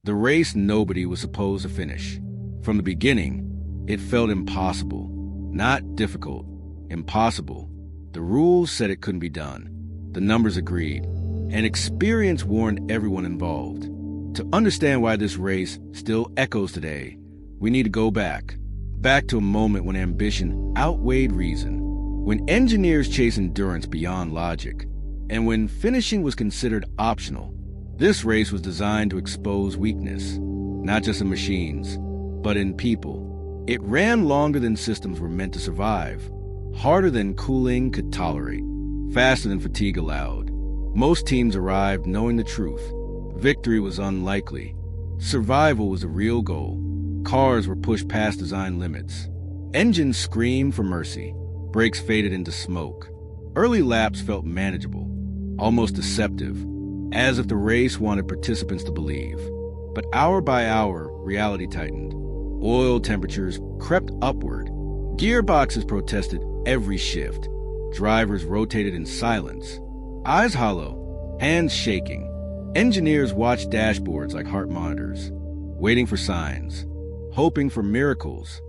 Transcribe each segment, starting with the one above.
The race nobody was supposed to finish. From the beginning, it felt impossible. Not difficult, impossible. The rules said it couldn't be done. The numbers agreed. And experience warned everyone involved. To understand why this race still echoes today, we need to go back to a moment when ambition outweighed reason, when engineers chased endurance beyond logic, and when finishing was considered optional. This race was designed to expose weakness, not just in machines, but in people. It ran longer than systems were meant to survive, harder than cooling could tolerate, faster than fatigue allowed. Most teams arrived knowing the truth. Victory was unlikely. Survival was the real goal. Cars were pushed past design limits. Engines screamed for mercy. Brakes faded into smoke. Early laps felt manageable, almost deceptive, as if the race wanted participants to believe. But hour by hour, reality tightened. Oil temperatures crept upward. Gearboxes protested every shift. Drivers rotated in silence, eyes hollow, hands shaking. Engineers watched dashboards like heart monitors, waiting for signs, hoping for miracles.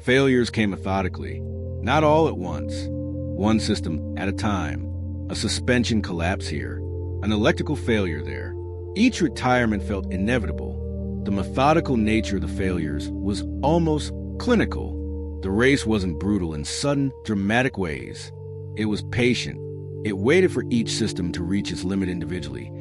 Failures came methodically, not all at once, one system at a time. A suspension collapse here, an electrical failure there. Each retirement felt inevitable. The methodical nature of the failures was almost clinical. The race wasn't brutal in sudden, dramatic ways. It was patient. It waited for each system to reach its limit individually,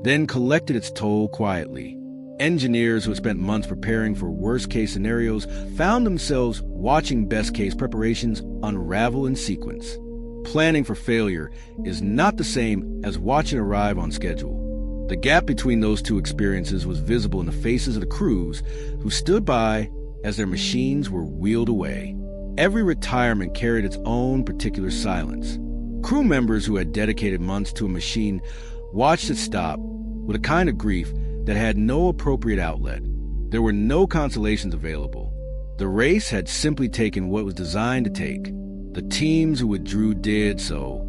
then collected its toll quietly. Engineers who had spent months preparing for worst-case scenarios found themselves watching best-case preparations unravel in sequence. Planning for failure is not the same as watching arrive on schedule. The gap between those two experiences was visible in the faces of the crews who stood by as their machines were wheeled away. Every retirement carried its own particular silence. Crew members who had dedicated months to a machine watched it stop with a kind of grief that had no appropriate outlet. There were no consolations available. The race had simply taken what was designed to take. The teams who withdrew did so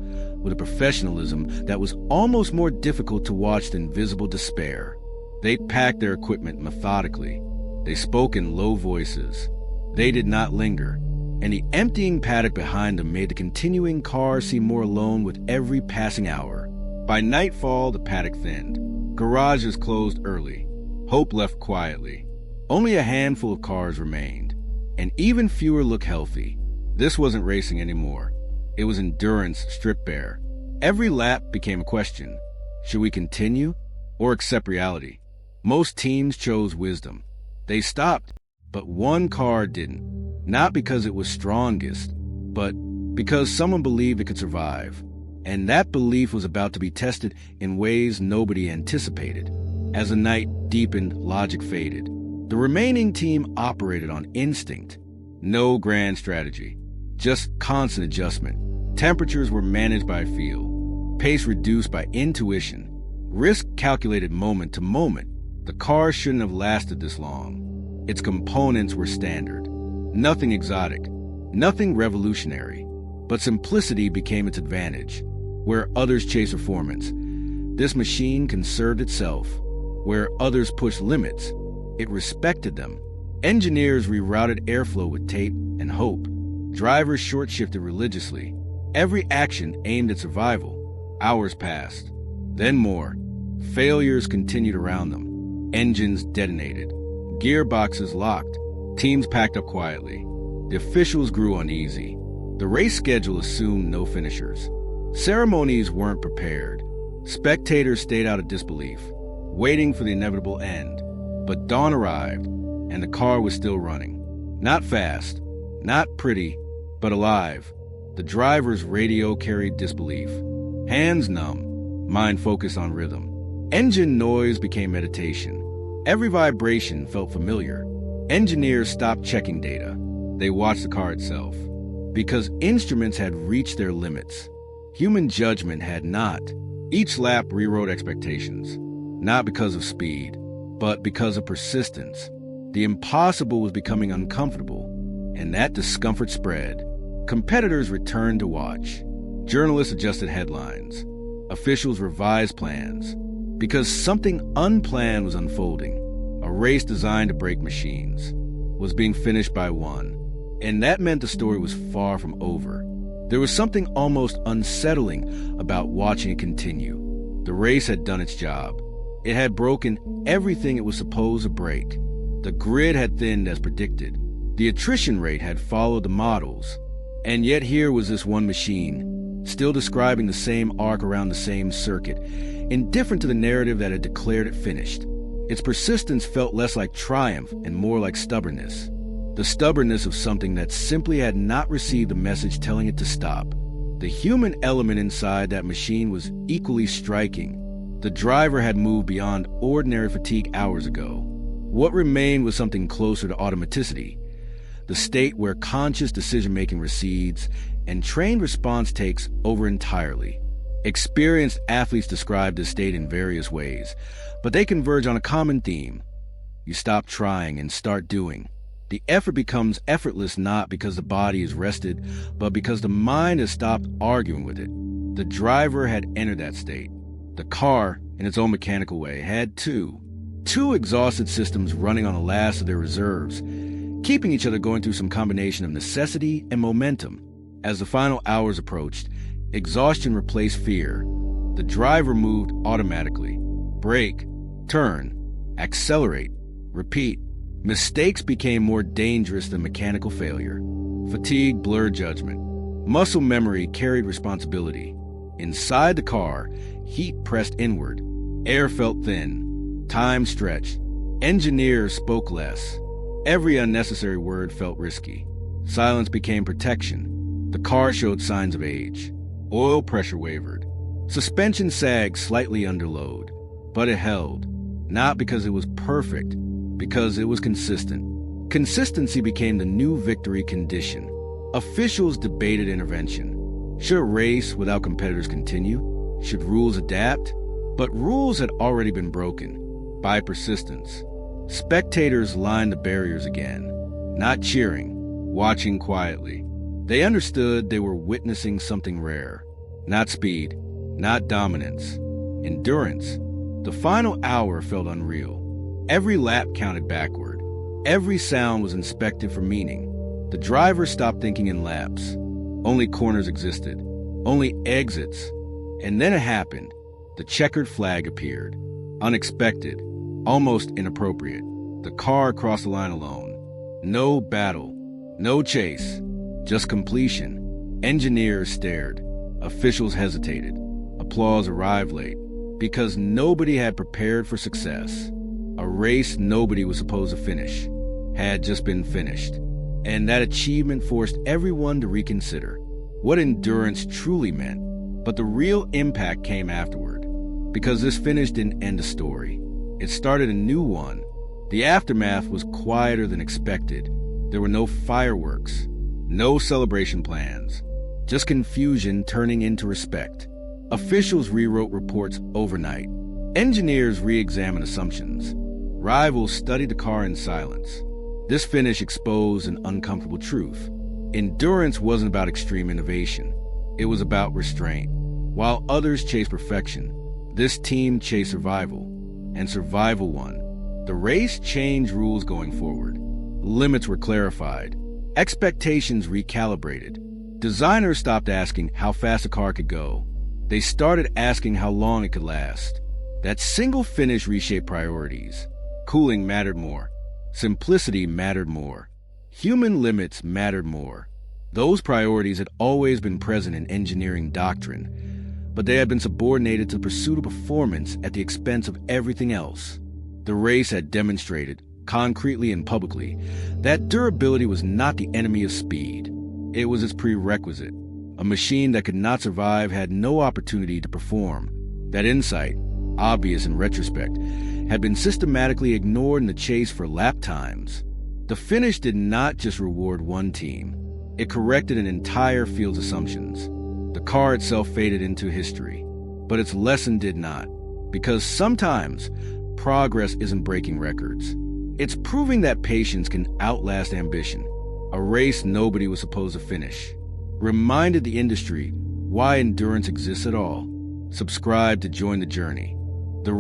with a professionalism that was almost more difficult to watch than visible despair. They packed their equipment methodically. They spoke in low voices. They did not linger, and the emptying paddock behind them made the continuing car seem more alone with every passing hour. By nightfall, the paddock thinned. Garages closed early. Hope left quietly. Only a handful of cars remained, and even fewer looked healthy. This wasn't racing anymore. It was endurance stripped bare. Every lap became a question. Should we continue or accept reality? Most teams chose wisdom. They stopped, but one car didn't. Not because it was strongest, but because someone believed it could survive. And that belief was about to be tested in ways nobody anticipated. As the night deepened, logic faded. The remaining team operated on instinct. No grand strategy, just constant adjustment. Temperatures were managed by feel, pace reduced by intuition, risk calculated moment to moment. The car shouldn't have lasted this long. Its components were standard. Nothing exotic, nothing revolutionary. But simplicity became its advantage. Where others chased performance, this machine conserved itself. Where others pushed limits, it respected them. Engineers rerouted airflow with tape and hope. Drivers short-shifted religiously. Every action aimed at survival. Hours passed. Then more. Failures continued around them. Engines detonated. Gearboxes locked. Teams packed up quietly. The officials grew uneasy. The race schedule assumed no finishers. Ceremonies weren't prepared. Spectators stayed out of disbelief, waiting for the inevitable end. But dawn arrived, and the car was still running. Not fast, not pretty, but alive. The driver's radio carried disbelief. Hands numb, mind focused on rhythm. Engine noise became meditation. Every vibration felt familiar. Engineers stopped checking data. They watched the car itself. Because instruments had reached their limits. Human judgment had not. Each lap rewrote expectations, not because of speed, but because of persistence. The impossible was becoming uncomfortable, and that discomfort spread. Competitors returned to watch. Journalists adjusted headlines. Officials revised plans, because something unplanned was unfolding. a race designed to break machines, was being finished by one. And that meant the story was far from over. There was something almost unsettling about watching it continue. The race had done its job. It had broken everything it was supposed to break. The grid had thinned as predicted. The attrition rate had followed the models. And yet here was this one machine, still describing the same arc around the same circuit, indifferent to the narrative that had declared it finished. Its persistence felt less like triumph and more like stubbornness. The stubbornness of something that simply had not received the message telling it to stop. The human element inside that machine was equally striking. The driver had moved beyond ordinary fatigue hours ago. What remained was something closer to automaticity, the state where conscious decision-making recedes and trained response takes over entirely. Experienced athletes describe this state in various ways, but they converge on a common theme. You stop trying and start doing. The effort becomes effortless not because the body is rested, but because the mind has stopped arguing with it. The driver had entered that state. The car, in its own mechanical way, had two exhausted systems running on the last of their reserves, keeping each other going through some combination of necessity and momentum. As the final hours approached, exhaustion replaced fear. The driver moved automatically. Brake, turn, accelerate, repeat. Mistakes became more dangerous than mechanical failure. Fatigue blurred judgment. Muscle memory carried responsibility. Inside the car, heat pressed inward. Air felt thin. Time stretched. Engineers spoke less. Every unnecessary word felt risky. Silence became protection. The car showed signs of age. Oil pressure wavered. Suspension sagged slightly under load. But it held. Not because it was perfect, because it was consistent. Consistency became the new victory condition. Officials debated intervention. Should a race without competitors continue? Should rules adapt? But rules had already been broken by persistence. Spectators lined the barriers again, not cheering, watching quietly. They understood they were witnessing something rare. Not speed, not dominance. Endurance. The final hour felt unreal. Every lap counted backward. Every sound was inspected for meaning. The driver stopped thinking in laps. Only corners existed. Only exits. And then it happened. The checkered flag appeared. Unexpected. Almost inappropriate. The car crossed the line alone. No battle. No chase. Just completion. Engineers stared. Officials hesitated. Applause arrived late. Because nobody had prepared for success. A race nobody was supposed to finish had just been finished. And that achievement forced everyone to reconsider what endurance truly meant. But the real impact came afterward. Because this finish didn't end a story. It started a new one. The aftermath was quieter than expected. There were no fireworks, no celebration plans, just confusion turning into respect. Officials rewrote reports overnight. Engineers re-examined assumptions. Rivals studied the car in silence. This finish exposed an uncomfortable truth. Endurance wasn't about extreme innovation. It was about restraint. While others chased perfection, this team chased survival. And survival won. The race changed rules going forward. Limits were clarified. Expectations recalibrated. Designers stopped asking how fast a car could go. They started asking how long it could last. That single finish reshaped priorities. Cooling mattered more. Simplicity mattered more. Human limits mattered more. Those priorities had always been present in engineering doctrine, but they had been subordinated to the pursuit of performance at the expense of everything else. The race had demonstrated, concretely and publicly, that durability was not the enemy of speed. It was its prerequisite. A machine that could not survive had no opportunity to perform. That insight, obvious in retrospect, had been systematically ignored in the chase for lap times. The finish did not just reward one team. It corrected an entire field's assumptions. The car itself faded into history, but its lesson did not. Because sometimes, progress isn't breaking records. It's proving that patience can outlast ambition. A race nobody was supposed to finish. Reminded the industry why endurance exists at all. Subscribe to join the journey. The